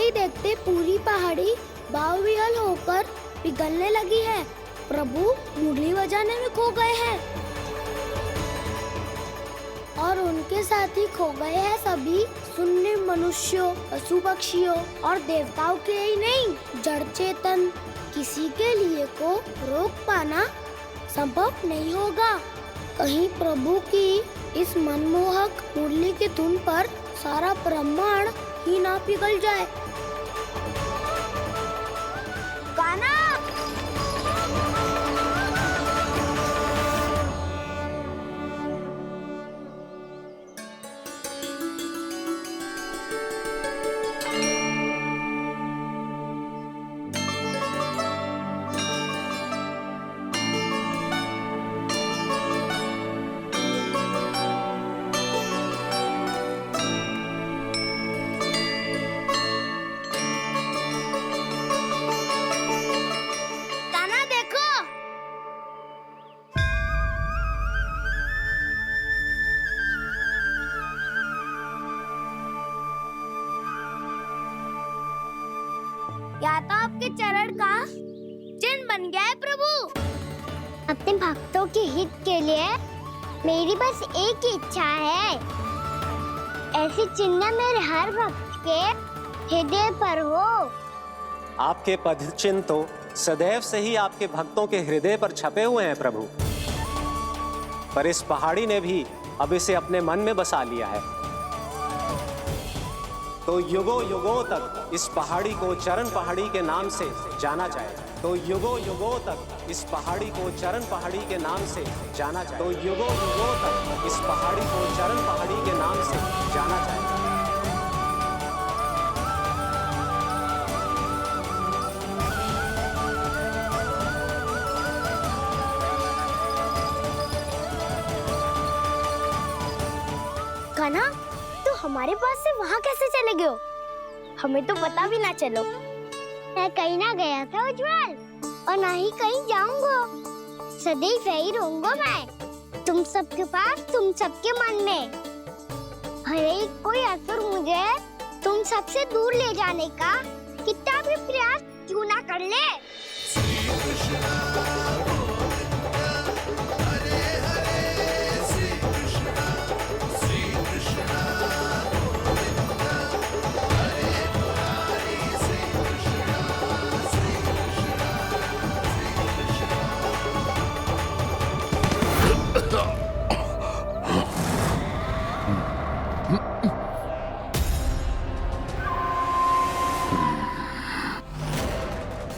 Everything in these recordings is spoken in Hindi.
ही देखते पूरी पहाड़ी बावरियल होकर पिघलने लगी है। प्रभु मुरली बजाने में खो गए हैं और उनके साथ ही खो गए हैं सभी सुन्नी मनुष्यों, पशु पक्षियों और देवताओं के ही नहीं, जड़ चेतन किसी के लिए को रोक पाना संभव नहीं होगा। कहीं प्रभु की इस मनमोहक मुरली की धुन पर सारा ब्रह्मांड ही ना पिघल जाए। गाना या तो आपके चरण का चिन्ह बन गया है प्रभु। अपने भक्तों के हित के लिए मेरी बस एक ही इच्छा है, ऐसी चिन्ह मेरे हर भक्त के हृदय पर हो। आपके पद चिन्ह तो सदैव से ही आपके भक्तों के हृदय पर छपे हुए हैं प्रभु, पर इस पहाड़ी ने भी अब इसे अपने मन में बसा लिया है। तो युगों युगों तक इस पहाड़ी को चरण पहाड़ी के नाम से जाना जाएगा। तो युगों युगों तक इस पहाड़ी को चरण पहाड़ी के नाम से जाना जाएगा। तो युगों युगों तक इस पहाड़ी को चरण पहाड़ी के नाम से जाना जाएगा। कान्हा, तो हमारे पास से वहाँ कैसे चले गए हो? हमें तो पता भी ना चलो। मैं कहीं ना गया था उज्जवल, और ना ही कहीं जाऊंगा। सदैव यही रहूंगा मैं, तुम सबके पास, तुम सबके मन में। भले ही कोई असुर मुझे तुम सबसे दूर ले जाने का कितना भी प्रयास क्यों ना कर ले।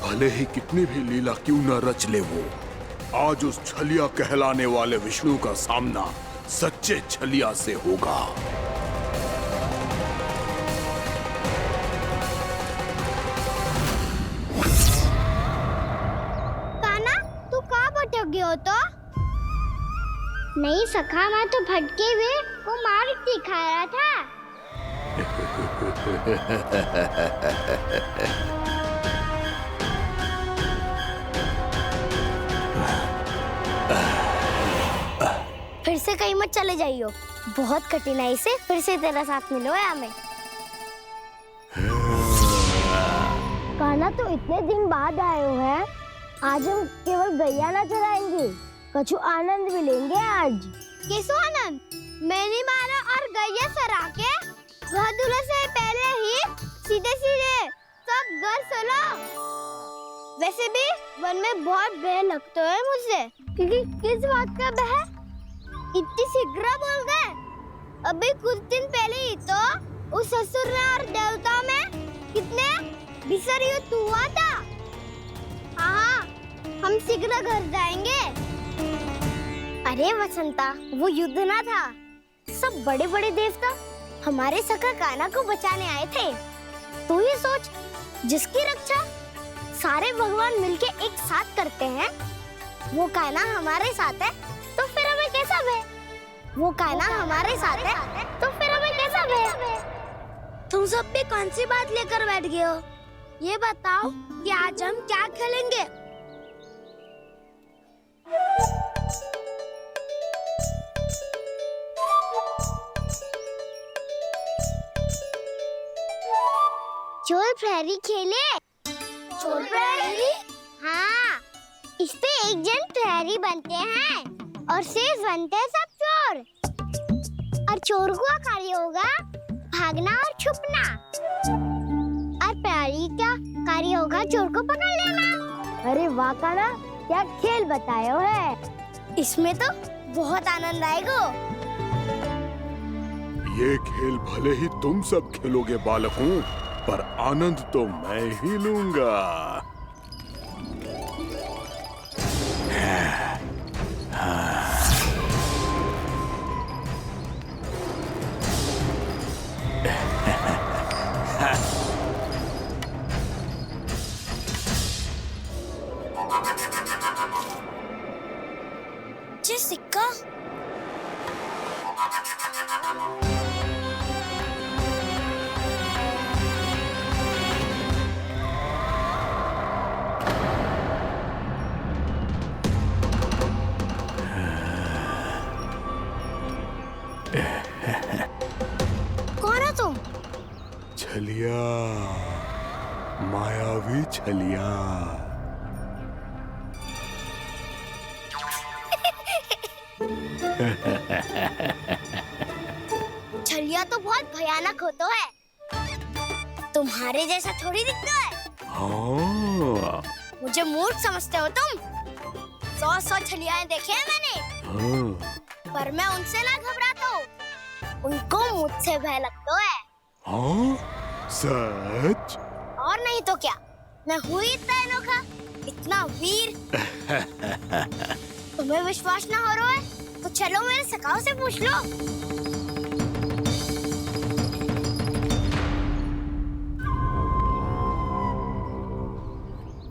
भले ही कितनी भी लीला क्यों न रच ले वो, आज उस छलिया कहलाने वाले विष्णु का सामना सच्चे छलिया से होगा। कान्हा, तू कहाँ भटक गया हो तो? नहीं सखा, मैं तो भटके हुए वो मार दिखा रहा था। फिर से कहीं मत चले जाइयो, बहुत कठिनाई से फिर से तेरा साथ मिलो है हमें। कान्हा, तो इतने दिन बाद आए हो हैं, आज हम केवल गैया ना चराएंगे, कछु आनंद भी लेंगे आज। कैसो आनंद? मैंने मारा और गैया सरा के घर दूल्हे से पहले ही सीधे सीधे सब घर चलो। वैसे भी वन में बहुत भय लगता है मुझसे, क्योंकि किस बात का भय? इतनी शीघ्र बोल गए। अभी कुछ दिन पहले ही तो उस असुर और देवता में कितने भीषण युद्ध हुआ था। हाँ, हम शीघ्र घर जाएंगे। अरे वसंता, वो युद्ध ना था, सब बड़े बड़े देवता हमारे सखा कान्हा को बचाने आए थे। तू ये सोच, जिसकी रक्षा सारे भगवान मिलके एक साथ करते हैं, वो कान्हा हमारे साथ है, तो फिर हमें कैसा भय? वो कान्हा हमारे साथ है, तो फिर हमें कैसा भय? तुम सब भी कौन सी बात लेकर बैठ गए हो? ये बताओ कि आज हम क्या खेलेंगे? चोर प्रहरी खेले। चोर प्रहरी? हाँ, इस पे एक जन प्रहरी बनते हैं और शेष बनते हैं सब चोर। और चोर का कार्य होगा भागना और छुपना, और प्रहरी का कार्य होगा चोर को पकड़ लेना। अरे वाह कान्हा, क्या खेल बतायो है। इसमें तो बहुत आनंद आएगा। ये खेल भले ही तुम सब खेलोगे बालकों, पर आनंद तो मैं ही लूंगा। ये सिक्का कौन हो तुम? छलिया, मायावी छलिया। छलिया तो बहुत भयानक होता है। तुम्हारे जैसा थोड़ी दिखता है। हाँ, मुझे मूर्ख समझते हो तुम? 100 छलियाएं देखे हैं मैंने, हाँ, पर मैं उनसे ना घबराता हूँ। उनको मुझसे भय लगता है। हाँ, सच? और नहीं तो क्या, मैं हूँ इतना अनोखा, इतना वीर। तुम्हें विश्वास ना हो रहा है तो चलो मेरे सखाओं से पूछ लो।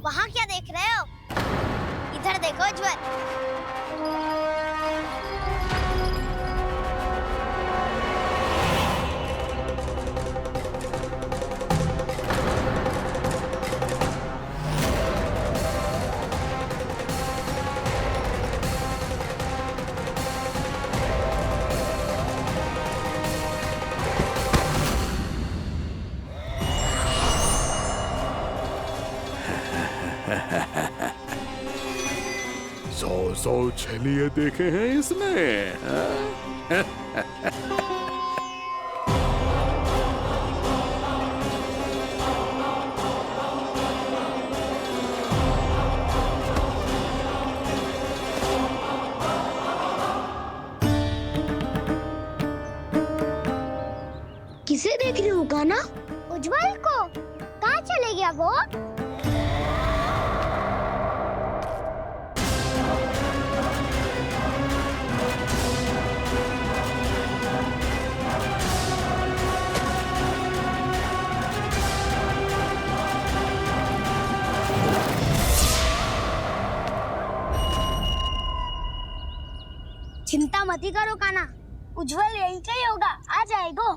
वहाँ क्या देख रहे हो? इधर देखो ज्वर। सौ छलिए देखे हैं इसने। किसे देख रही हो कान्हा? उज्जवल को। कहाँ चले गया वो? चिंता मत करो कान्हा, उज्जवल यही का ही होगा, आ जाएगा।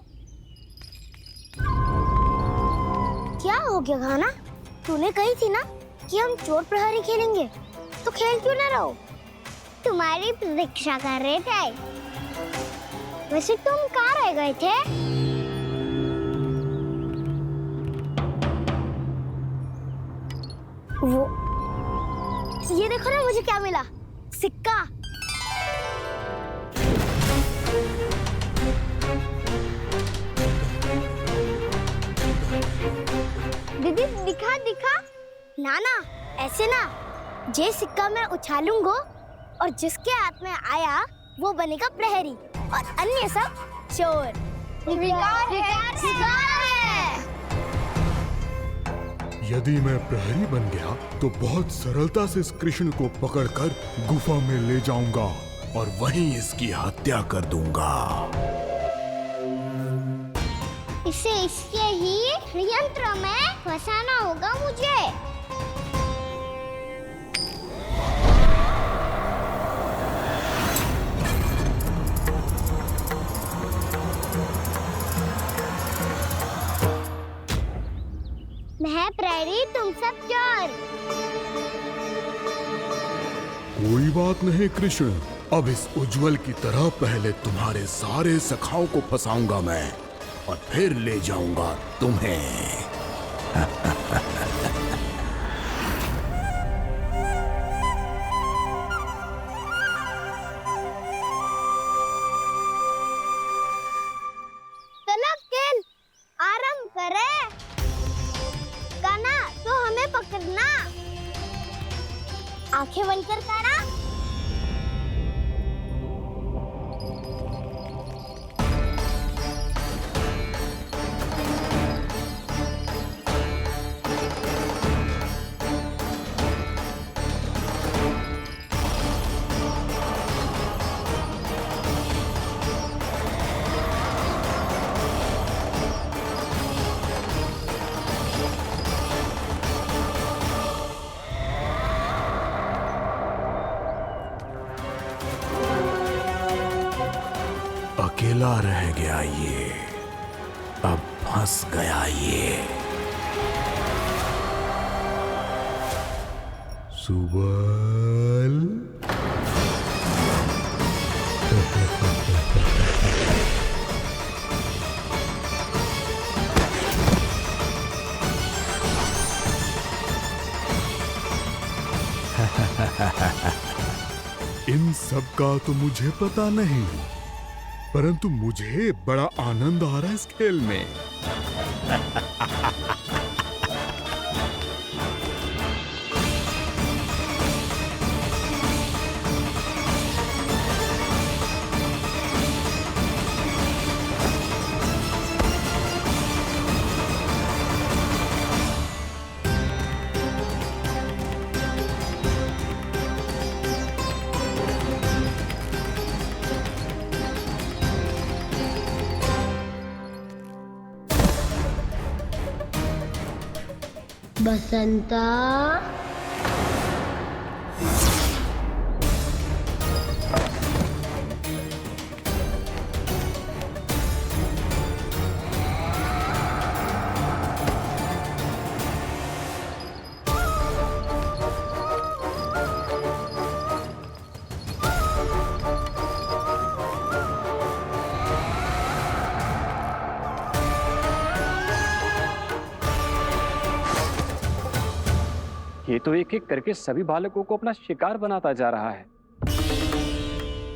क्या हो गया कान्हा? तूने कही थी ना कि हम चोर प्रहरी खेलेंगे, तो खेल क्यों ना रहो? तुम्हारी प्रतीक्षा कर रहे थे। वैसे तुम कहाँ रह गए थे? वो ये देखो ना, मुझे क्या मिला, सिक्का। दीदी दिखा दिखा। ना ना, ऐसे ना, ये सिक्का मैं उछालूंगा और जिसके हाथ में आया वो बनेगा प्रहरी और अन्य सब चोर। शिकार है। यदि मैं प्रहरी बन गया तो बहुत सरलता से इस कृष्ण को पकड़कर गुफा में ले जाऊंगा और वहीं इसकी हत्या कर दूंगा। इसे इसके ही यंत्र में फंसाना होगा मुझे। मैं प्रहरी, तुम सब चोर। कोई बात नहीं कृष्ण, अब इस उज्जवल की तरह पहले तुम्हारे सारे सखाओं को फंसाऊंगा मैं और फिर ले जाऊंगा तुम्हें। चलो खेल आरंभ करें। काना तो हमें पकड़ना। आंखें बंद कर काना। अकेला रह गया ये, अब फंस गया ये। सुबल इन सब का तो मुझे पता नहीं, परंतु मुझे बड़ा आनंद आ रहा है इस खेल में। बसंता ये तो एक एक करके सभी बालकों को अपना शिकार बनाता जा रहा है।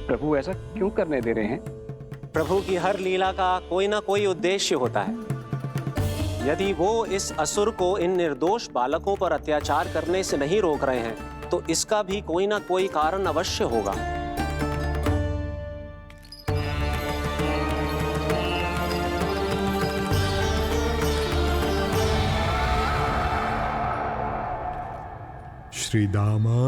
प्रभु ऐसा क्यों करने दे रहे हैं? प्रभु की हर लीला का कोई ना कोई उद्देश्य होता है। यदि वो इस असुर को इन निर्दोष बालकों पर अत्याचार करने से नहीं रोक रहे हैं तो इसका भी कोई ना कोई कारण अवश्य होगा। श्री दामा,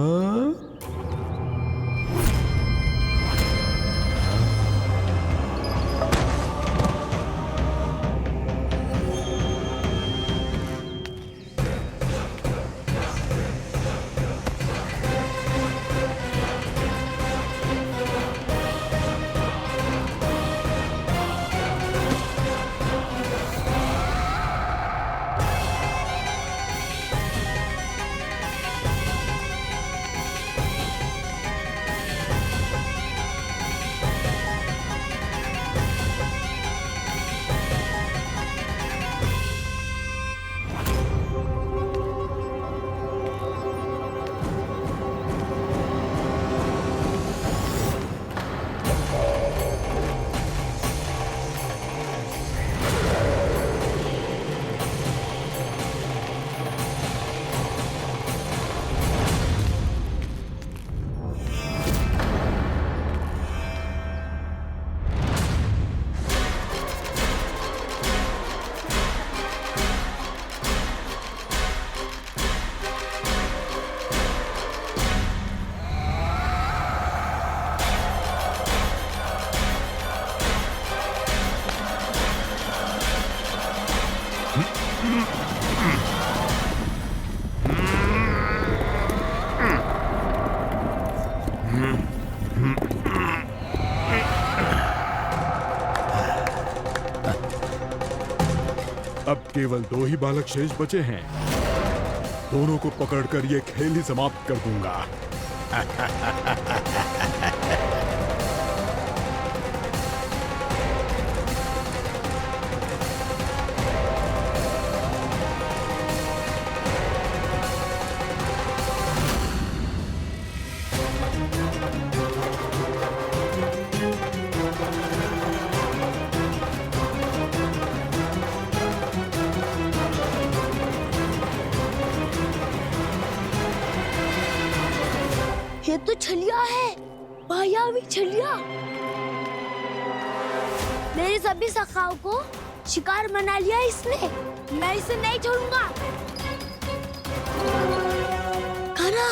अब केवल 2 ही बालक शेष बचे हैं। दोनों को पकड़कर ये खेल ही समाप्त कर दूंगा। ये तो छलिया है, मायावी छलिया। मेरे सभी सखाओं को शिकार बना लिया इसने। मैं इसे नहीं छोड़ूंगा। कान्हा,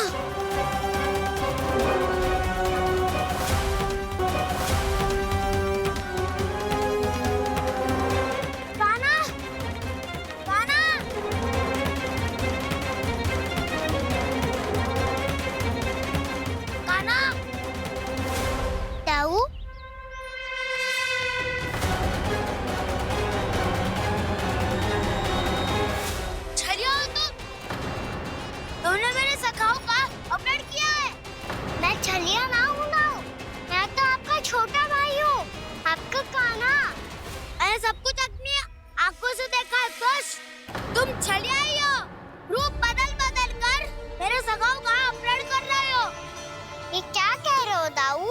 कान्हा, कान्हा। कान्हा, ताऊ, छलिया हो तुमने मेरे सखाओं का अपहरण किया है। मैं छलिया ना हूँ ना, मैं तो आपका छोटा भाई हूँ, आपका कान्हा। मैंने सब कुछ अपनी आंखों से देखा है। बस तुम छलिया ही हो। रूप बदल बदल कर मेरे सखाओं का अपहरण कर रहे हो। ये क्या कह रहे हो दाऊ?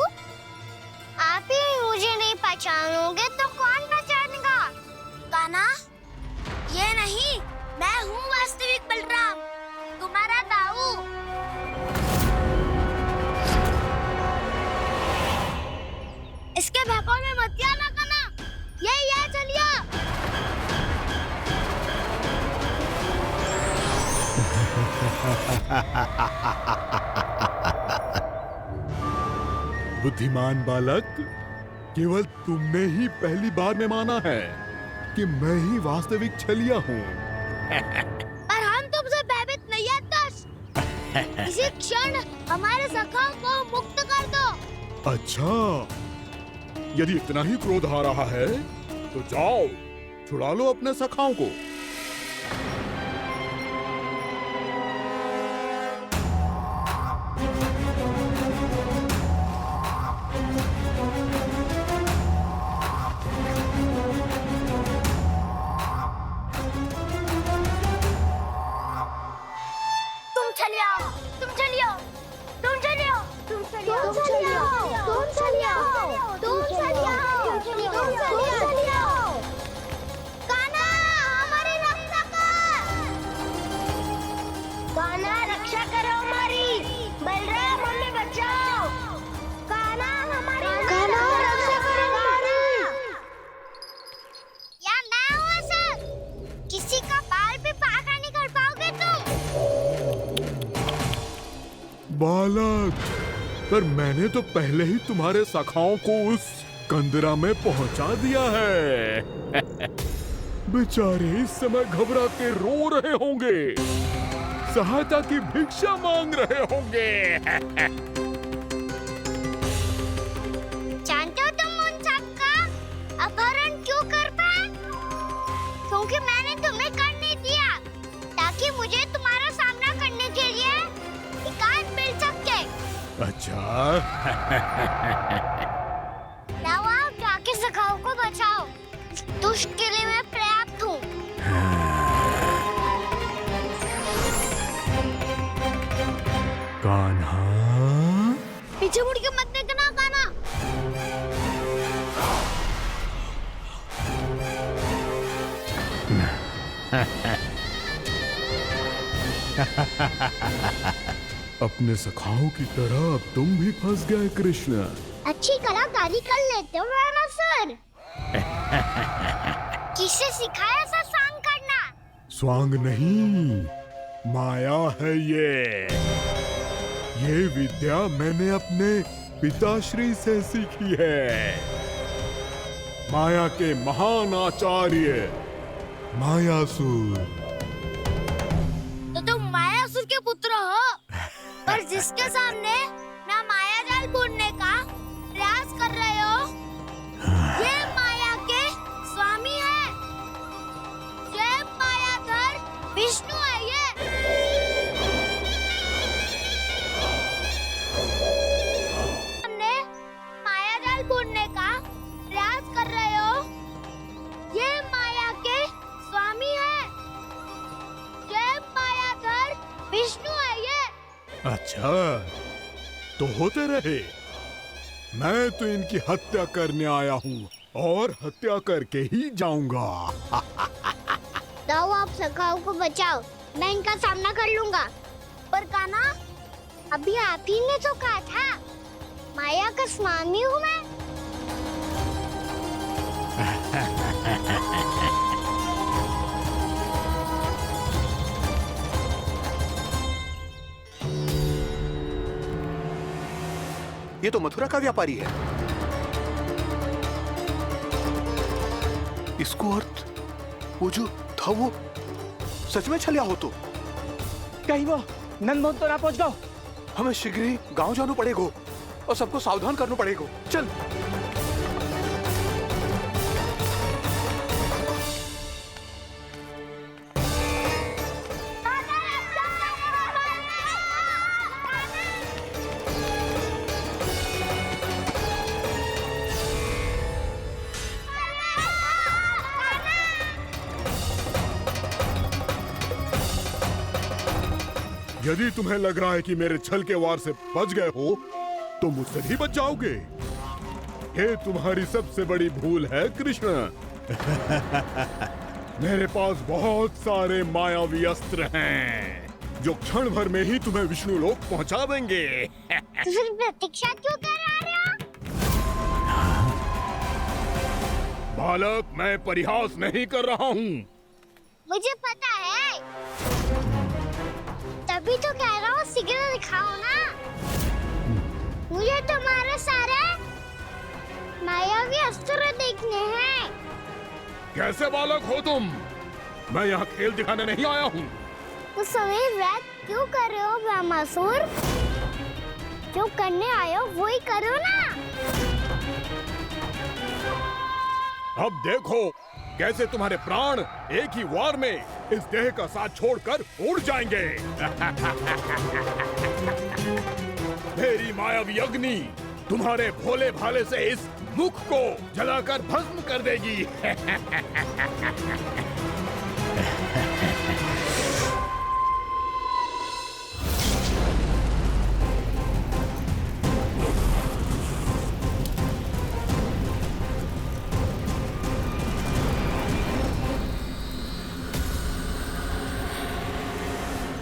आप ही मुझे नहीं पहचानोगे तो कौन पहचानेगा? कान्हा, ये नहीं, मैं हूँ वास्तविक बलराम, तुम्हारा दाऊ। इसके बहकावे में मत आना कान्हा, ये चलिया। बुद्धिमान बालक, केवल तुमने ही पहली बार में माना है कि मैं ही वास्तविक छलिया हूँ। पर हम तुमसे भयभीत नहीं है दस। इसी क्षण हमारे सखाओं को मुक्त कर दो। अच्छा, यदि इतना ही क्रोध आ रहा है तो जाओ, छुड़ा लो अपने सखाओं को। तुम छलिया, तुम छलिया, तुम छलिया, तुम छलिया, तुम छलिया, तुम छलिया, तुम छलिया, तुम छलिया। कान्हा, हमारी रक्षा कर। कान्हा, रक्षा करो हमारी। बलराम, हमें बचाओ। कान्हा, हमारी रक्षा करो हमारी। या मैं हूँ सर। किसी का बाल भी बांका नहीं कर पाओगे तुम। बालक, पर मैंने तो पहले ही तुम्हारे सखाओं को उस कंदरा में पहुंचा दिया है। बेचारे इस समय घबरा के रो रहे होंगे, सहायता की भिक्षा मांग रहे होंगे। जानते हो तुम उन सबका अपहरण क्यों कर पाए? क्योंकि मैंने तुम्हें कर नहीं दिया, ताकि मुझे तुम्हारा सामना करने के लिए हिकायत मिल सके। अच्छा। जाओ, आप जाके सखाओं को बचाओ। इस दुष्ट के लिए मैं पर्याप्त हूँ। कान्हा, पीछे मुड़ के मत देखना कान्हा। अपने सखाओं की तरह अब तुम भी फंस गए कृष्ण। अच्छी कलाकारी कर लेते हो ना सर। किसे सिखाया ऐसा स्वांग करना? स्वांग नहीं, माया है ये विद्या मैंने अपने पिताश्री से सीखी है। माया के महान आचार्य मायासुर। तो तुम मायासुर के पुत्र हो, पर जिसके सामने ना माया जाल बुनने का प्रयास कर रहे हो, ये माया के स्वामी है। ये मायाधर विष्णु है। ये सामने माया जाल बुनने का प्रयास कर रहे हो, ये माया के स्वामी है। ये मायाधर विष्णु है। ये अच्छा, तो होते रहे। मैं तो इनकी हत्या करने आया हूँ और हत्या करके ही जाऊंगा। जाओ, आप सखाओं को बचाओ, मैं इनका सामना कर लूंगा। पर कान्हा, अभी आप ही ने तो कहा था माया का स्वामी हूँ मैं। ये तो मथुरा का व्यापारी है। इसको अर्थ वो जो था वो सच में छलिया हो तो कहीं वो नंदमोहन तो ना पहुंच गो। हमें शीघ्र ही गांव जाना पड़ेगा और सबको सावधान करना पड़ेगा। चल। यदि तुम्हें लग रहा है कि मेरे छल के वार से बच गए हो तो मुझसे भी बच जाओगे। ये तुम्हारी सबसे बड़ी भूल है कृष्ण। मेरे पास बहुत सारे मायावी अस्त्र हैं जो क्षण भर में ही तुम्हें विष्णु लोक पहुंचा देंगे। तो फिर प्रतीक्षा क्यों कर रहे हो? बालक, मैं परिहास नहीं कर रहा हूँ। मुझे पता है, तभी तो कह रहा हूँ शीघ्र दिखाओ ना। मुझे तुम्हारे सारे मायावी अस्त्र देखने हैं। कैसे बालक हो तुम? मैं यहाँ खेल दिखाने नहीं आया हूँ। तो समय व्रत क्यों कर रहे हो ब्रह्मासुर? जो करने आए हो वही करो ना। अब देखो कैसे तुम्हारे प्राण एक ही वार में इस देह का साथ छोड़कर उड़ जाएंगे। मेरी मायावी अग्नि तुम्हारे भोले भाले से इस मुख को जलाकर भस्म कर देगी।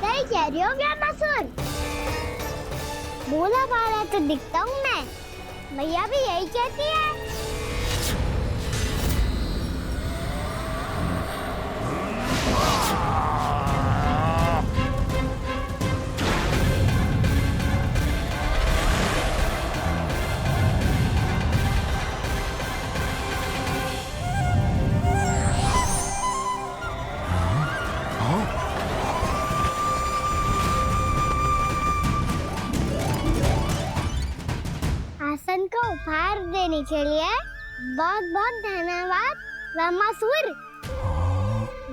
सही कह रही हो ब्रह्मासुर। भोला भाला तो दिखता हूँ मैं। भैया भी यही कहती है। आसन का उपहार देने के लिए बहुत बहुत धन्यवाद ब्रह्मासुर।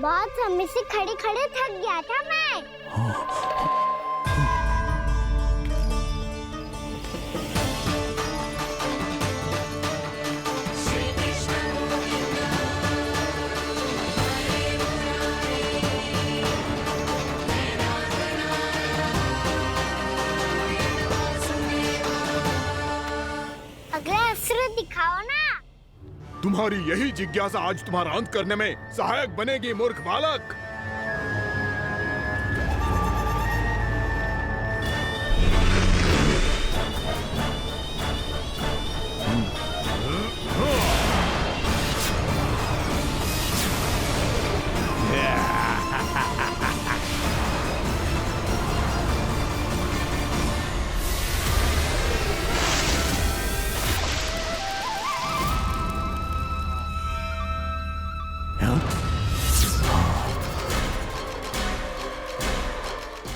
बहुत समय से खड़े खड़े थक गया था मैं। अगला अस्त्र दिखाओ ना। तुम्हारी यही जिज्ञासा आज तुम्हारा अंत करने में सहायक बनेगी मूर्ख बालक।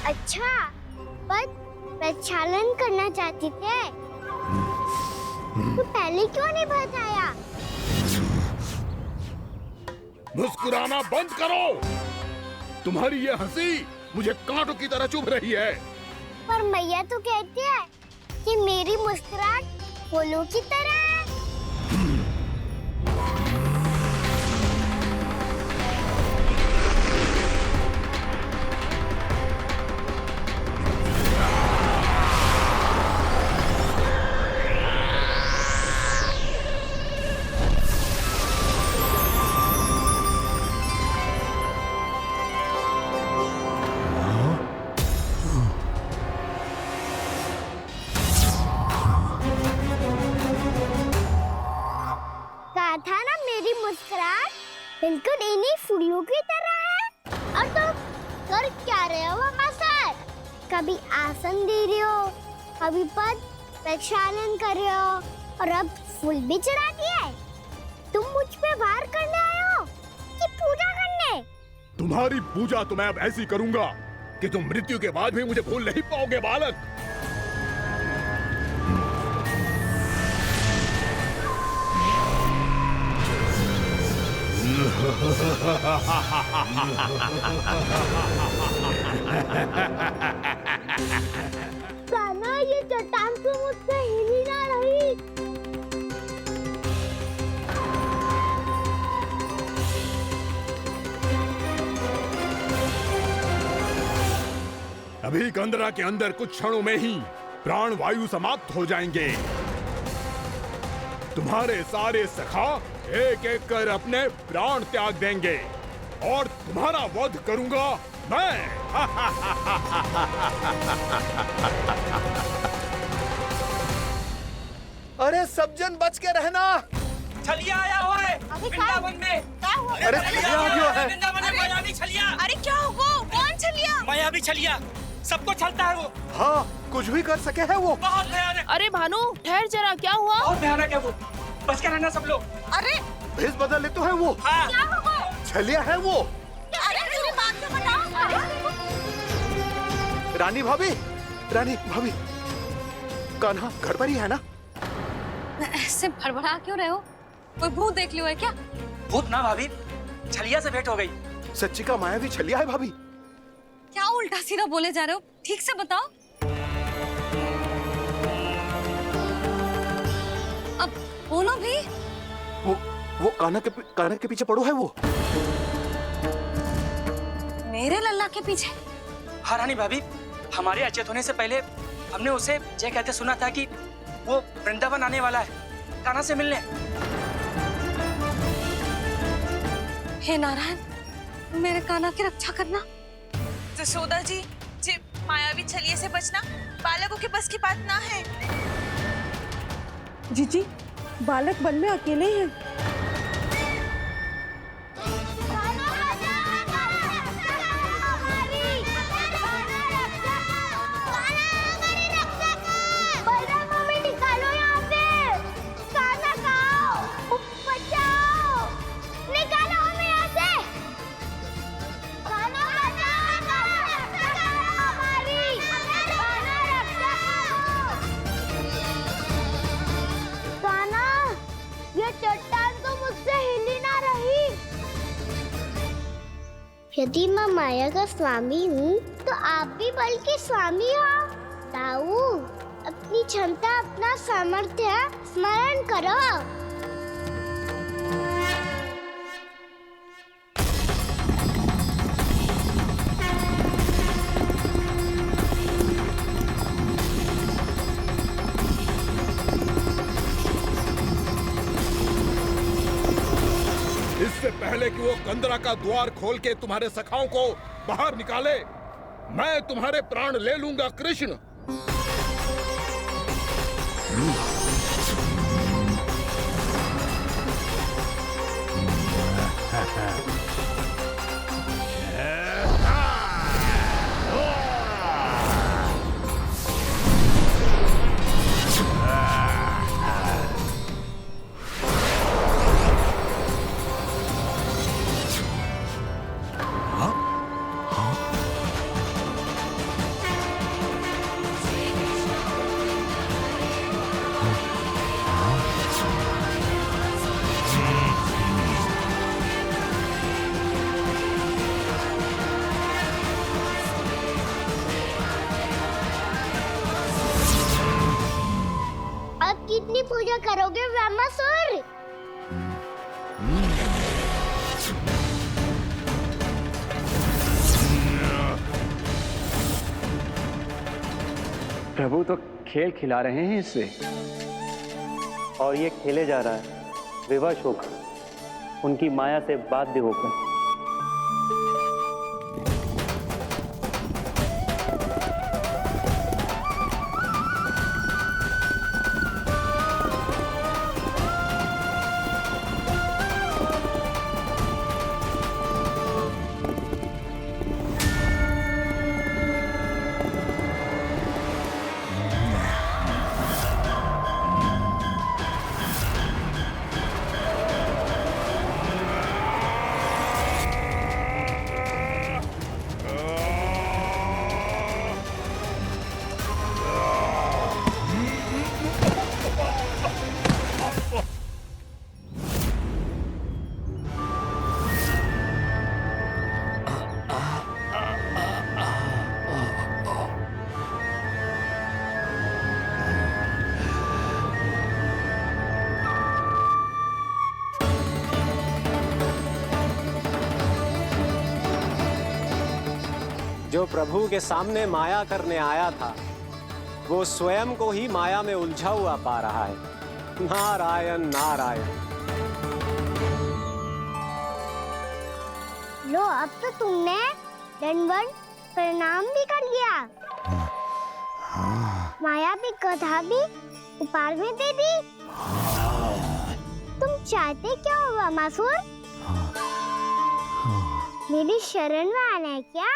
अच्छा, पर प्रक्षालन करना चाहते थे तो पहले क्यों नहीं बताया? मुस्कुराना बंद करो। तुम्हारी ये हंसी मुझे कांटों की तरह चुभ रही है। पर मैया तो कहती है कि मेरी मुस्कुराहट फूलों की तरह है। कभी आसन दे रहे हो, कभी पद प्रक्षालन कर रहे हो और अब फूल भी चढ़ा दिया है। तुम मुझ पे वार करने आए हो कि पूजा करने? तुम्हारी पूजा तो मैं अब ऐसी करूंगा कि तुम मृत्यु के बाद भी मुझे भूल नहीं पाओगे बालक। कान्हा, ये चट्टान तो मुझसे हिली ना रही। अभी कंदरा के अंदर कुछ क्षणों में ही प्राण वायु समाप्त हो जाएंगे। तुम्हारे सारे सखा एक एक कर अपने प्राण त्याग देंगे और तुम्हारा वध करूंगा मैं। अरे सब जन बच के रहना। छलिया आया हुआ है वृंदावन में। अरे छलिया आ गया है। वृंदावन में मायावी छलिया। अरे क्या होगा? कौन छलिया? मायावी छलिया, सबको छलता है वो। हाँ, कुछ भी कर सके है वो। बहुत भयानक। अरे भानु, ठहर जरा, क्या हुआ? बहुत भयानक है वो, बच के रहना सब लोग। अरे भेष बदल ले तो है वो। हाँ। क्या होगा? छलिया है वो। अरे पूरी बात तो बताओ। रानी भाभी, रानी भाभी, कान्हा घर पर ही है ना? ऐसे भड़बड़ा क्यों रहे हो? कोई भूत देख लियो है क्या? भूत ना भाभी, छलिया से भेंट हो गई। सच्ची का मायावी छलिया है भाभी। क्या उल्टा सीधा बोले जा रहे हो? ठीक से बताओ। अब बोलो भी। वो कान्हा के पीछे पड़ो है वो। मेरे लल्ला के पीछे? हाँ रानी भाभी, हमारे अचेत होने से पहले हमने उसे ये कहते सुना था कि वो वृंदावन आने वाला है कान्हा से मिलने। हे नारायण, मेरे कान्हा की रक्षा करना। जसोदा जी, मायावी छलिए से बचना बालकों के बस की बात ना है। जीजी, बालक वन में अकेले हैं। यदि मैं माया का स्वामी हूँ तो आप भी बल के स्वामी हो। ताऊ, अपनी क्षमता, अपना सामर्थ्य स्मरण करो। इससे पहले कि वो कंदरा का द्वार खोल के तुम्हारे सखाओं को बाहर निकाले, मैं तुम्हारे प्राण ले लूंगा कृष्ण। कितनी पूजा करोगे ब्रह्मासुर? प्रभु तो खेल खिला रहे हैं इससे, और ये खेले जा रहा है विवश होकर, उनकी माया से बाध्य होकर। जो प्रभु के सामने माया करने आया था वो स्वयं को ही माया में उलझा हुआ पा रहा है। नारायण नारायण। लो, अब तो तुमने दंडवत प्रणाम भी कर लिया, माया भी कथा भी उपहार में दे दी। तुम चाहते क्या हो वामासुर? मेरी शरण में आना है क्या?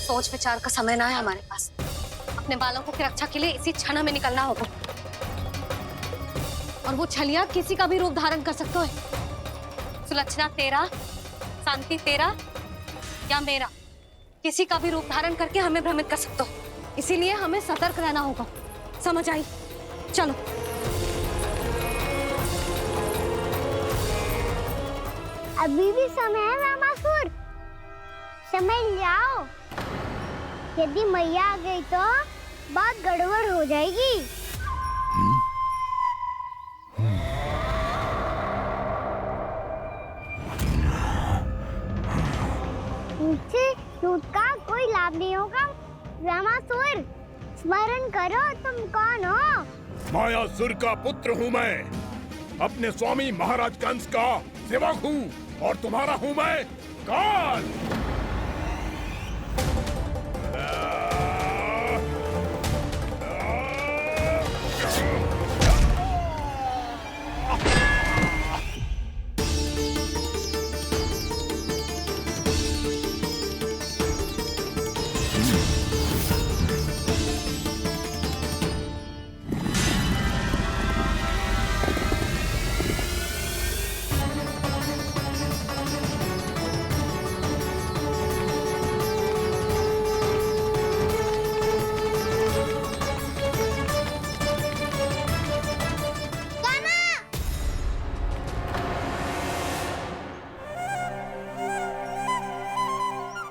सोच विचार का समय ना है हमारे पास। अपने बालकों की रक्षा के लिए इसी क्षण में निकलना होगा। और वो छलिया किसी का भी रूप धारण कर सकते हो। सुलक्षणा तेरा, शांति तेरा या मेरा, किसी का भी रूप धारण करके हमें भ्रमित कर सकते हो। इसीलिए हमें सतर्क रहना होगा। समझ आई? चलो। अभी भी समय है वामासुर, समय लाओ। यदि मैया आ गई तो बात गड़बड़ हो जाएगी। मुझसे झूठ का कोई लाभ नहीं होगा। वामासुर, स्मरण करो तुम कौन हो? मायासुर का पुत्र हूँ मैं, अपने स्वामी महाराज कंस का सेवक हूँ, और तुम्हारा हूँ मैं काल।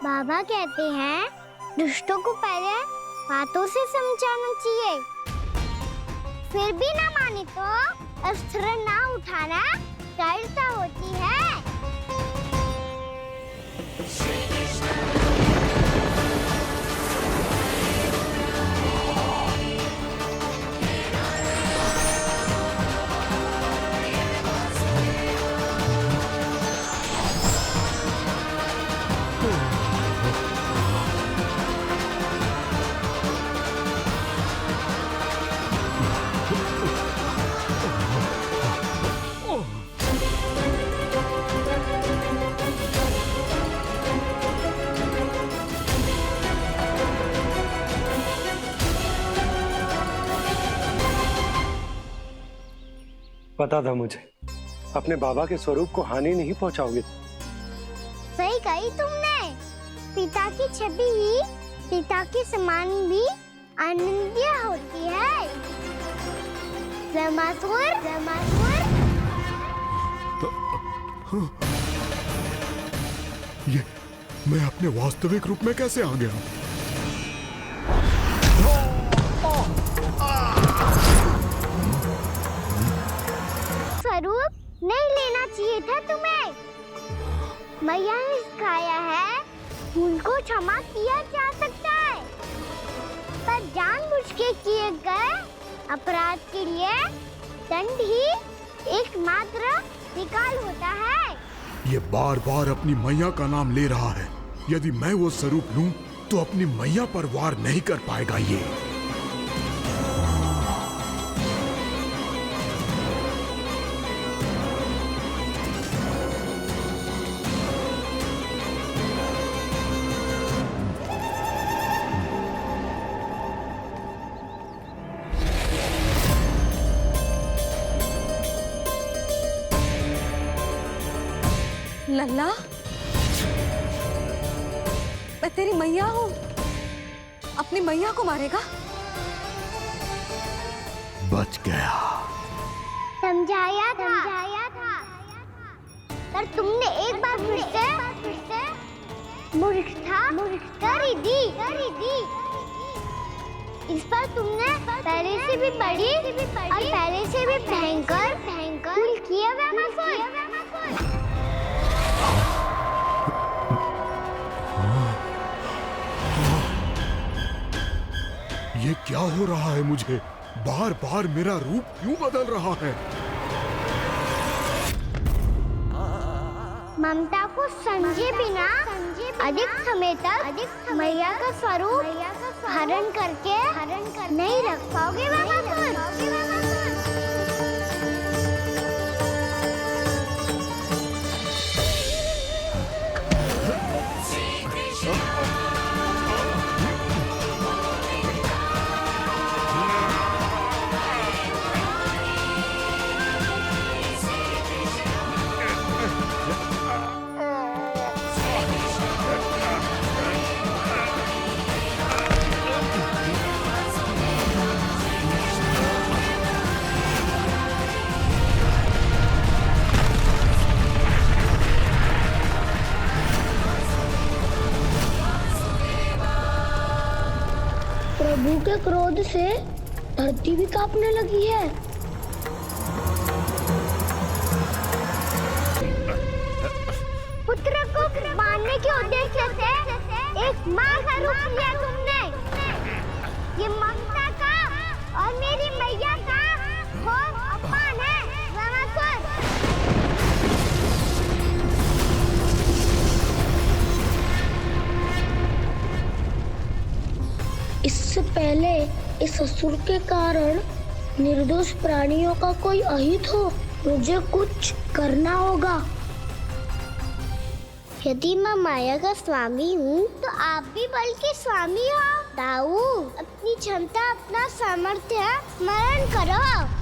बाबा कहते हैं दुष्टों को पहले बातों से समझाना चाहिए, फिर भी ना माने तो अस्त्र ना उठाना दृढ़ता होती है। पता था मुझे, अपने बाबा के स्वरूप को हानि नहीं पहुंचाओगे। सही कही तुमने। पिता की छवि ही पिता के समान भी आनंदीय होती है। वामासुर, वामासुर। ये मैं अपने वास्तविक रूप में कैसे आ गया? स्वरूप नहीं लेना चाहिए था तुम्हें। मैया ने सिखाया है भूल को क्षमा किया जा सकता है, पर जानबूझ के किए गए अपराध के लिए दंड ही एकमात्र विकल्प होता है। ये बार बार अपनी मैया का नाम ले रहा है। यदि मैं वो स्वरूप लूं तो अपनी मैया पर वार नहीं कर पाएगा ये। लल्ला, मैं तेरी मैया हूँ, अपनी मैया को मारेगा? बच गया। समझाया था पर तुमने एक बार फिर से मूर्खता कर ही दी। इस पर तुमने पहले से भी बड़ी और पहले से भी भयंकर भूल किया ये क्या हो रहा है मुझे? बार बार मेरा रूप क्यों बदल रहा है? ममता को समझे बिना अधिक समय तक मैया का स्वरूप हरण करके नहीं रख पाओगे प्रभु के क्रोध से धरती भी कांपने लगी है। पुत्र को मारने के उद्देश्य से एक मां का रूप लिया तुमने। ये ममता का और मेरी मैया का घोर अपमान है रामासुर। इससे पहले इस असुर के कारण निर्दोष प्राणियों का कोई अहित हो, मुझे कुछ करना होगा। यदि मैं माया का स्वामी हूँ तो आप भी बल के स्वामी हो। दाऊ, अपनी क्षमता, अपना सामर्थ्य स्मरण करो।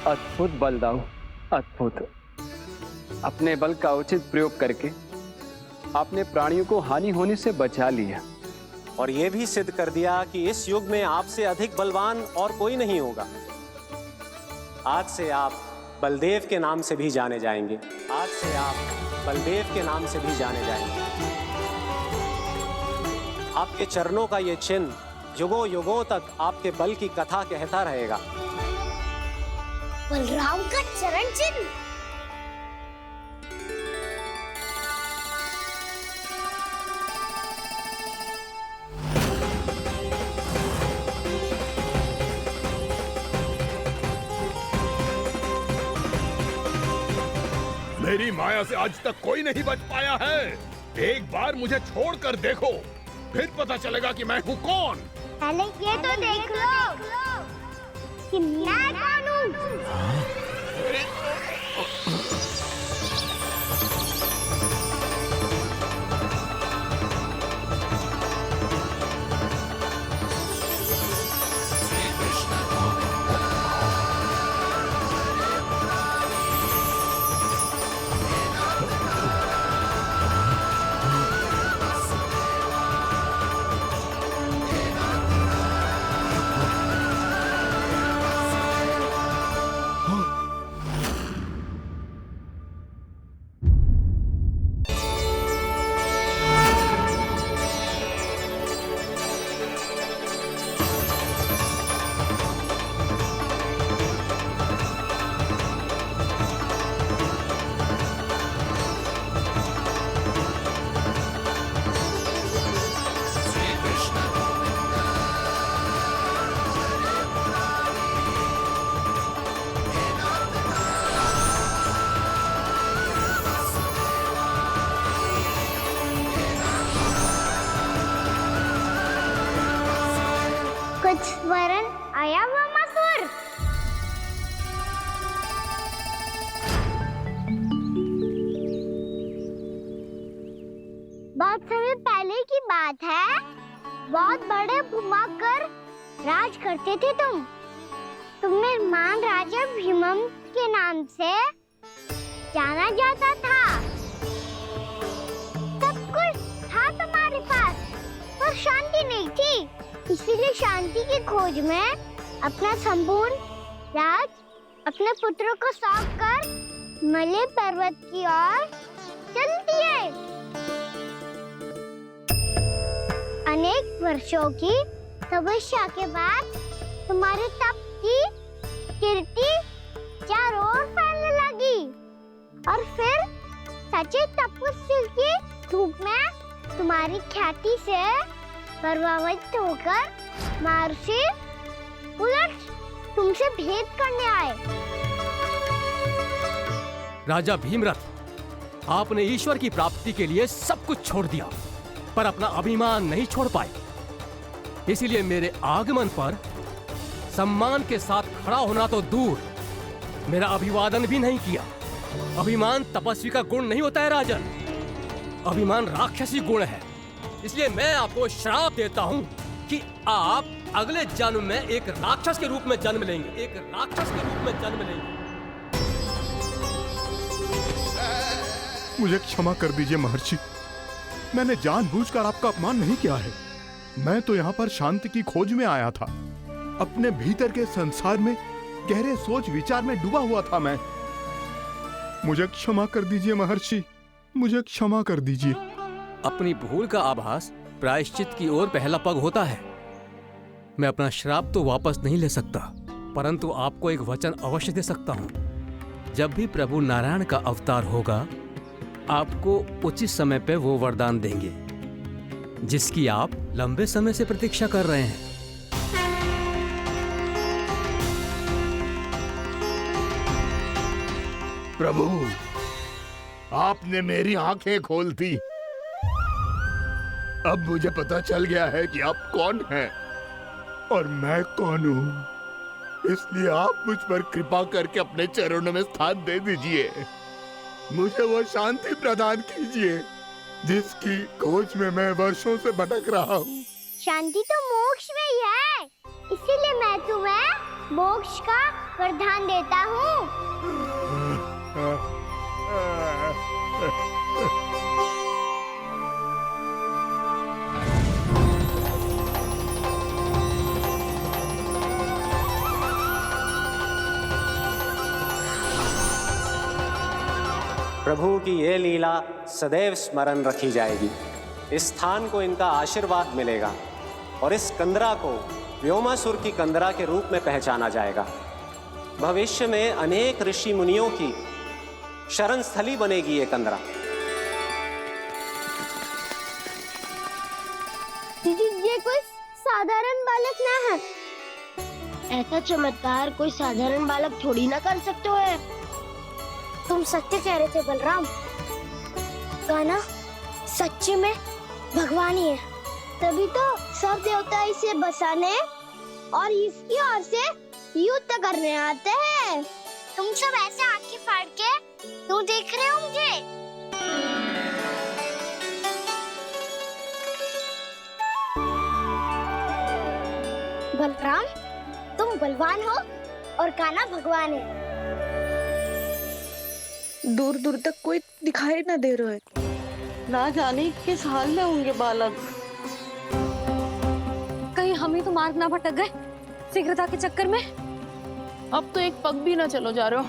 अद्भुत बलदाऊ, अद्भुत। अपने बल का उचित प्रयोग करके आपने प्राणियों को हानि होने से बचा लिया और ये भी सिद्ध कर दिया कि इस युग में आपसे अधिक बलवान और कोई नहीं होगा। आज से आप बलदेव के नाम से भी जाने जाएंगे। आज से आप बलदेव के नाम से भी जाने जाएंगे। आपके चरणों का ये चिन्ह युगों युगों तक आपके बल की कथा कहता रहेगा। बलराम का चरण चिन्ह। मेरी माया से आज तक कोई नहीं बच पाया है। एक बार मुझे छोड़कर देखो, फिर पता चलेगा कि मैं हूँ कौन। पहले ये तो देख लो कि मैं कौन हूँ। वरन आया वामासुर। बहुत समय पहले की बात है। बहुत बड़े भूमाकर राज करते थे तुम्हें महान राजा भीमम के नाम से जाना जाता था। सब कुछ था तुम्हारे पास, पर शांति नहीं थी। इसीलिए शांति की खोज में अपना संपूर्ण राज अपने पुत्रों को सौंप कर मलय पर्वत की ओर चल दिए। अनेक वर्षों की तपस्या के बाद तुम्हारे तप की कीर्ति चारों ओर फैलने लगी और फिर सच्चे तपस्वी के रूप में तुम्हारी ख्याति से प्रभावित होकर महर्षि उलट तुमसे भेंट करने आए। राजा भीमरथ, आपने ईश्वर की प्राप्ति के लिए सब कुछ छोड़ दिया, पर अपना अभिमान नहीं छोड़ पाए। इसीलिए मेरे आगमन पर सम्मान के साथ खड़ा होना तो दूर, मेरा अभिवादन भी नहीं किया। अभिमान तपस्वी का गुण नहीं होता है राजन, अभिमान राक्षसी गुण है। इसलिए मैं आपको श्राप देता हूँ कि आप अगले जन्म में एक राक्षस के रूप में जन्म लेंगे, एक राक्षस के रूप में जन्म लेंगे। मुझे क्षमा कर दीजिए महर्षि, मैंने जानबूझकर आपका अपमान नहीं किया है। मैं तो यहाँ पर शांति की खोज में आया था। अपने भीतर के संसार में गहरे सोच विचार में डूबा हुआ था मैं। मुझे क्षमा कर दीजिए महर्षि, मुझे क्षमा कर दीजिए। अपनी भूल का आभास प्रायश्चित की ओर पहला पग होता है। मैं अपना श्राप तो वापस नहीं ले सकता, परंतु आपको एक वचन अवश्य दे सकता हूँ। जब भी प्रभु नारायण का अवतार होगा, आपको उचित समय पे वो वरदान देंगे जिसकी आप लंबे समय से प्रतीक्षा कर रहे हैं। प्रभु, आपने मेरी आंखें खोल दी। अब मुझे पता चल गया है कि आप कौन हैं और मैं कौन हूँ। इसलिए आप मुझ पर कृपा करके अपने चरणों में स्थान दे दीजिए। मुझे वो शांति प्रदान कीजिए जिसकी खोज में मैं वर्षों से भटक रहा हूँ। शांति तो मोक्ष में ही है, इसीलिए मैं तुम्हें मोक्ष का वरदान देता हूँ। प्रभु की ये लीला सदैव स्मरण रखी जाएगी। इस स्थान को इनका आशीर्वाद मिलेगा और इस कंदरा को व्योमासुर की कंदरा के रूप में पहचाना जाएगा। भविष्य में अनेक ऋषि मुनियों की शरण स्थली बनेगी ये कंदरा। ये कोई साधारण बालक ना है। ऐसा चमत्कार कोई साधारण बालक थोड़ी ना कर सकते हो। तुम सत्य कह रहे थे बलराम, गाना सच्ची में भगवान ही है। तभी तो सब देवता इसे बसाने और इसकी ओर से युद्ध करने आते हैं। तुम सब ऐसे आंखें फाड़ के क्यों देख रहे हो मुझे? बलराम, तुम बलवान हो और कान्हा भगवान है। दूर दूर तक कोई दिखाई ना दे रहा है। ना जाने किस हाल में होंगे बालक। कहीं हम ही तो मार्ग ना भटक गए शीघ्रता के चक्कर में। अब तो एक पग भी ना चलो जा रहे हो।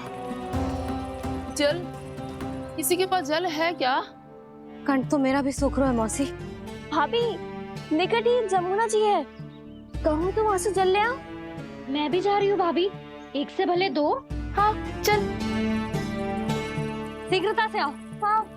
जल, किसी के पास जल है क्या? कंठ तो मेरा भी सूख रहा है मौसी। भाभी, निकट ही जमुना जी है, कहूँ तो वहाँ से जल ले आओ। मैं भी जा रही हूँ भाभी, एक से भले दो। हाँ चल, शीघ्रता से आओ। हाँ।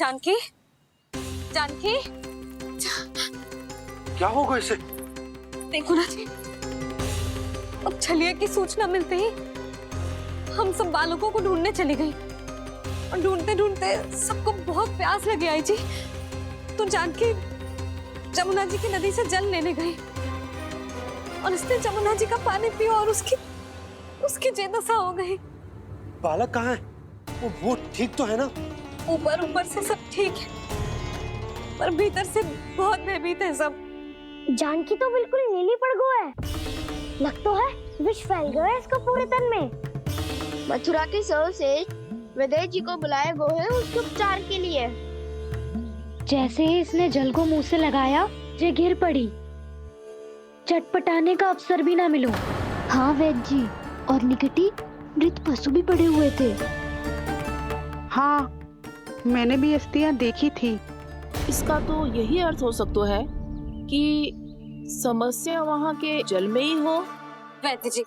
जानकी, जानकी, क्या होगा इसे? देखो ना जी, अब छलिया की सूचना मिलते ही हम सब बालकों को ढूंढने चली गई और ढूंढते ढूंढते सबको बहुत प्यास लगी आई जी। तो जानकी जमुना जी की नदी से जल लेने गई और उसने जमुना जी का पानी पिया और उसकी जेदशा हो गई। बालक कहाँ है? वो ठीक तो है ना? ऊपर से सब ठीक है, पर भीतर से बहुत भयभीत है सब। जानकी तो बिल्कुल नीली पड़ गई है। लग तो है विष फैल गया है इसका पूरे तन में। मथुरा के सर्वश्रेष्ठ विदेह जी को बुलाए गए हैं उसके उपचार के लिए। जैसे ही इसने जल को मुंह से लगाया, ये गिर पड़ी। चटपटाने का अवसर भी ना मिलो। हाँ वैद्य जी, और निकटी मृत पशु भी पड़े हुए थे। हाँ, मैंने भी अस्थियां देखी थी। इसका तो यही अर्थ हो सकता है कि समस्या वहाँ के जल में ही हो। वैद्य जी,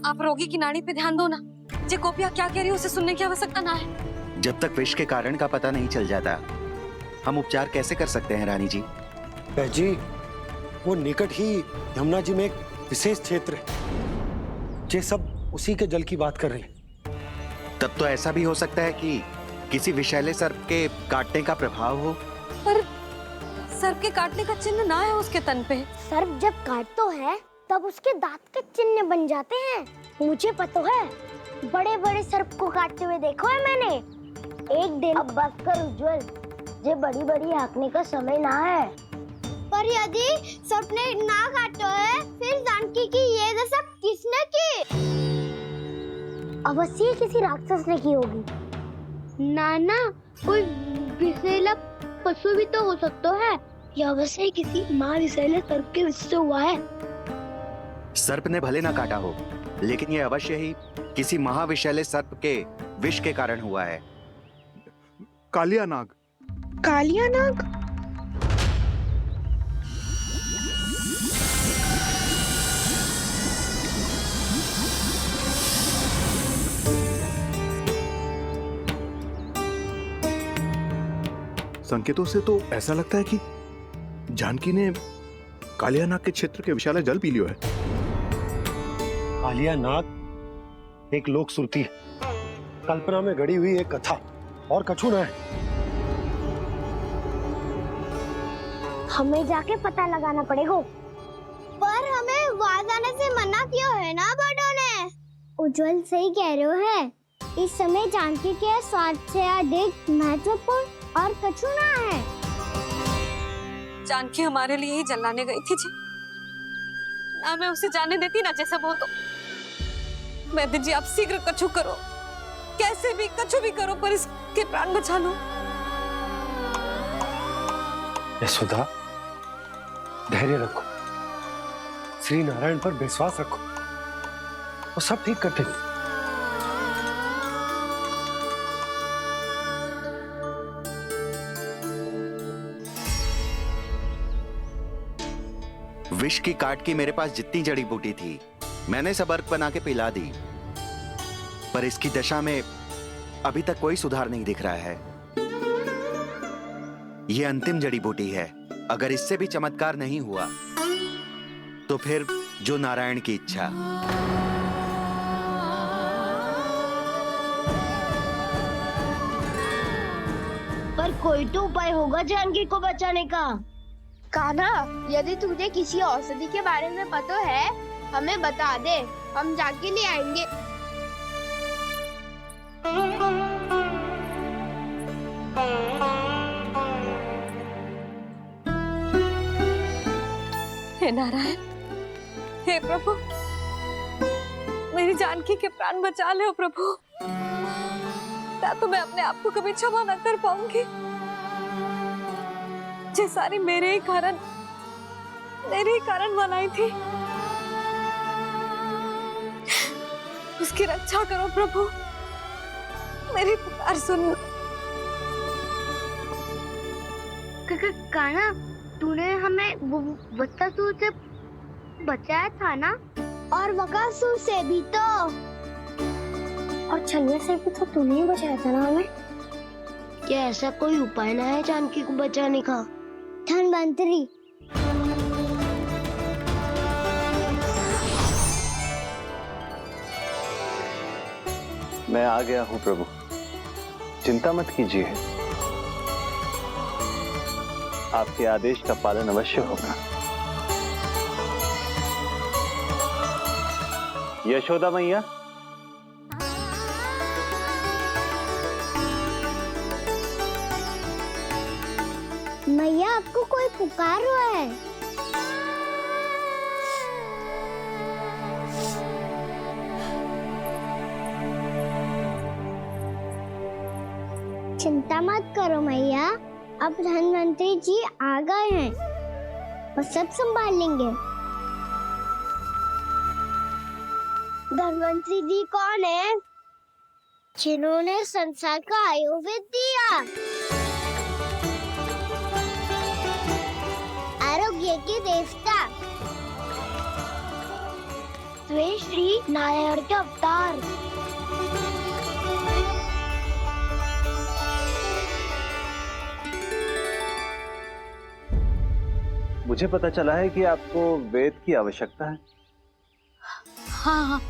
आप रोगी की नाड़ी पे ध्यान दो ना। जे गोपिया क्या कह रही है उसे सुनने की आवश्यकता ना है। जब तक विष के कारण का पता नहीं चल जाता, हम उपचार कैसे कर सकते हैं रानी जी? जी, वो निकट ही यमुना जी में एक विशेष क्षेत्र है। ये सब उसी के जल की बात कर रहे हैं। तब तो ऐसा भी हो सकता है कि किसी विषैले सर्प के काटने का प्रभाव हो। पर सर्प के काटने का चिन्ह ना है उसके तन पे। सर्प जब काटता है तब उसके दांत के चिन्ह बन जाते हैं। मुझे पता है, बड़े बड़े सर्प को काटते हुए देखो है मैंने। एक दिन अब बस कर उज्जवल, ये बड़ी बड़ी हाँकने का समय ना है। पर यदि सर्प ने ना काटा है, फिर जानकी की ये दशा किसने की? अवश्य किसी राक्षस ने की होगी। नाना, कोई विषैला पशु भी तो हो सकता है। यह अवश्य किसी माँ विषैले सर्प के विष से हुआ है। सर्प ने भले ना काटा हो, लेकिन यह अवश्य ही किसी महाविषैले सर्प के विष के कारण हुआ है। कालिया नाग। कालिया नाग? संकेतों से तो ऐसा लगता है कि जानकी ने कालिया नाग के क्षेत्र के विशाल जल पी लियो है। कालिया नाग एक लोक श्रुति है, कल्पना में गढ़ी हुई एक कथा, और कछु ना है। हमें जाके पता लगाना पड़ेगा। पर हमें वहां जाने से मना किया है ना बड़ों ने। उज्जवल सही कह रहे हो है। इस समय जानकी के स्वास्थ्य से अधिक महत्वपूर्ण और कछु ना है। जानकी हमारे लिए ही जलाने गई थी जी। ना मैं उसे जाने देती ना जैसा वो तो। वैद्य जी, आप शीघ्र कछु करो, कैसे भी कछु भी करो, पर इसके प्राण बचा लो। यशोदा, धैर्य रखो, श्री नारायण पर विश्वास रखो, वो सब ठीक कर देंगे। विष की काट की मेरे पास जितनी जड़ी बूटी थी, मैंने सब अर्क बना के पिला दी, पर इसकी दशा में अभी तक कोई सुधार नहीं दिख रहा है। यह अंतिम जड़ी बूटी है। अगर इससे भी चमत्कार नहीं हुआ, तो फिर जो नारायण की इच्छा। पर कोई तो उपाय होगा जानकी को बचाने का। कान्हा, यदि तुझे किसी औषधि के बारे में पता है, हमें बता दे, हम जाके ले आएंगे। हे नारायण, हे प्रभु, मेरी जानकी के प्राण बचा ले प्रभु। या तो मैं अपने आप को कभी क्षमा न कर पाऊंगी। ये सारी मेरे ही कारण बनाई थी। उसकी रक्षा करो प्रभु, मेरी पुकार सुनो। कान्हा, तूने हमें वत्सासुर से बचाया था ना? और बकासुर से भी तो। और छलिया से भी तो तूने ही बचाया था ना हमें? क्या ऐसा कोई उपाय ना है जानकी को बचाने का? धन्वंतरी, मैं आ गया हूं प्रभु, चिंता मत कीजिए, आपके आदेश का पालन अवश्य होगा। यशोदा मैया, मैया आपको कोई पुकार रहा है। चिंता मत करो मैया, अब धन्वंतरी जी आ गए हैं, वो सब संभाल लेंगे। धन्वंतरी जी कौन है? जिन्होंने संसार का आयुर्वेद दिया, आरोग्य के देवता, वे श्री नारायण के अवतार। मुझे पता चला है कि आपको वेद की आवश्यकता है। हाँ हाँ,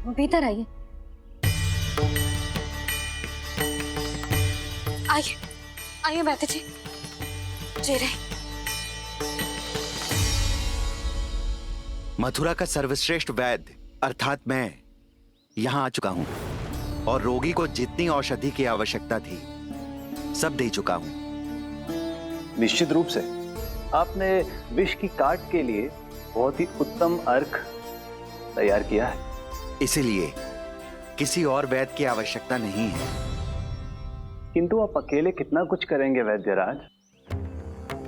भीतर आइए। आइए आइए बैठे जी, जी रहे। मथुरा का सर्वश्रेष्ठ वैद्य अर्थात मैं यहाँ आ चुका हूँ और रोगी को जितनी औषधि की आवश्यकता थी सब दे चुका हूँ। निश्चित रूप से आपने विष की काट के लिए बहुत ही उत्तम अर्क तैयार किया है, इसीलिए किसी और वैद्य की आवश्यकता नहीं है। किंतु आप अकेले कितना कुछ करेंगे वैद्यराज,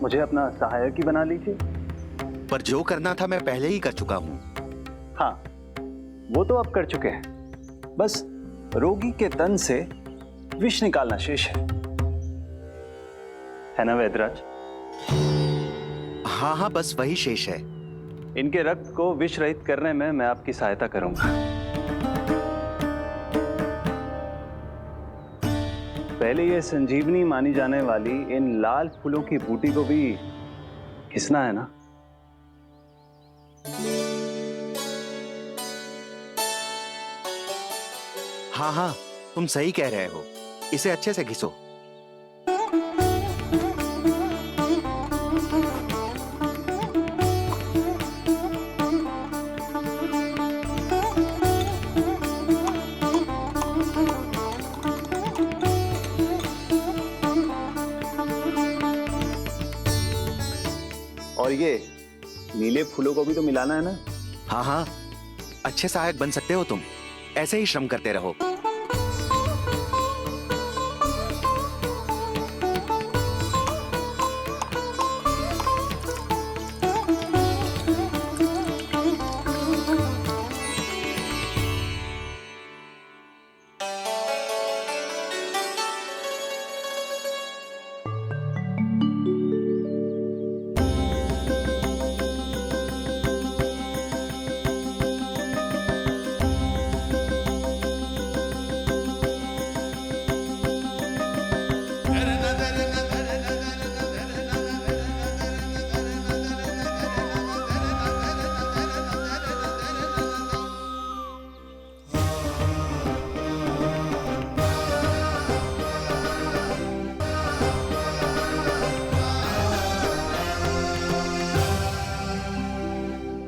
मुझे अपना सहायक ही बना लीजिए। पर जो करना था मैं पहले ही कर चुका हूँ। हाँ, वो तो आप कर चुके हैं, बस रोगी के तन से विष निकालना शेष है ना वैद्यराज? हाँ हाँ, बस वही शेष है। इनके रक्त को विष रहित करने में मैं आपकी सहायता करूंगा। पहले ये संजीवनी मानी जाने वाली इन लाल फूलों की बूटी को भी घिसना है ना? हाँ हाँ, तुम सही कह रहे हो, इसे अच्छे से घिसो। और ये नीले फूलों को भी तो मिलाना है ना? हाँ हाँ, अच्छे सहायक बन सकते हो तुम, ऐसे ही श्रम करते रहो।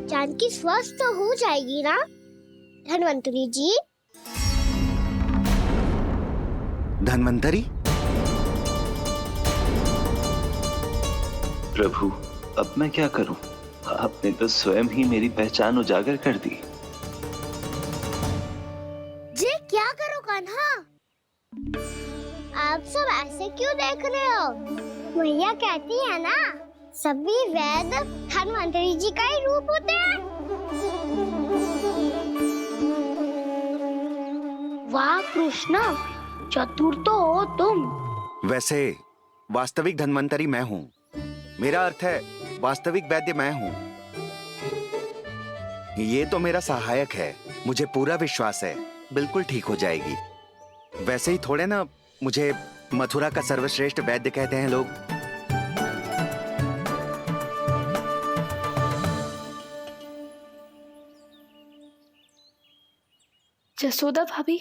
जानकी स्वस्थ हो जाएगी ना धन्वंतरी जी? धन्वंतरी? प्रभु, अब मैं क्या करूं? आपने तो स्वयं ही मेरी पहचान उजागर कर दी। जी क्या करो कान्हा? आप सब ऐसे क्यों देख रहे हो? भैया कहती है ना, सभी वैद्य धन्वंतरी जी का ही रूप होते हैं। वाह कृष्णा, चतुर तो हो तुम। वैसे वास्तविक धन्वंतरी मैं हूँ, मेरा अर्थ है वास्तविक वैद्य मैं हूँ। ये तो मेरा सहायक है, मुझे पूरा विश्वास है बिल्कुल ठीक हो जाएगी। वैसे ही थोड़े ना मुझे मथुरा का सर्वश्रेष्ठ वैद्य कहते हैं लोग। जसोदा भाभी,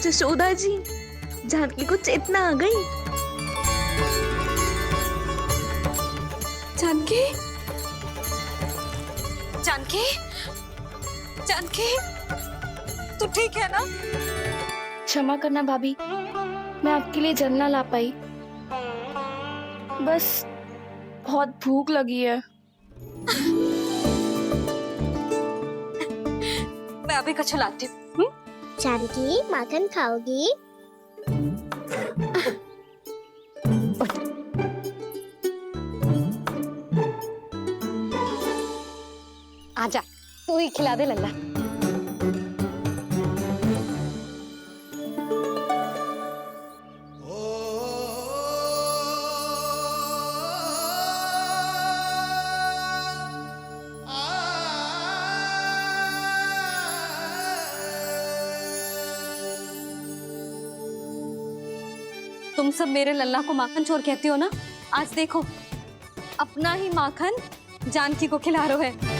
जसोदा जी, जानकी को चेतना आ गई। जानकी, जानकी, जानकी, तू ठीक है ना? क्षमा करना भाभी, मैं आपके लिए जल ना ला पाई। बस बहुत भूख लगी है। मैं अभी कछु लाती हूँ। जानकी, माखन खाओगी? आजा, तू ही खिला दे लल्ला। तुम सब मेरे लल्ला को माखन चोर कहती हो ना? आज देखो, अपना ही माखन जानकी को खिला रहे हो है।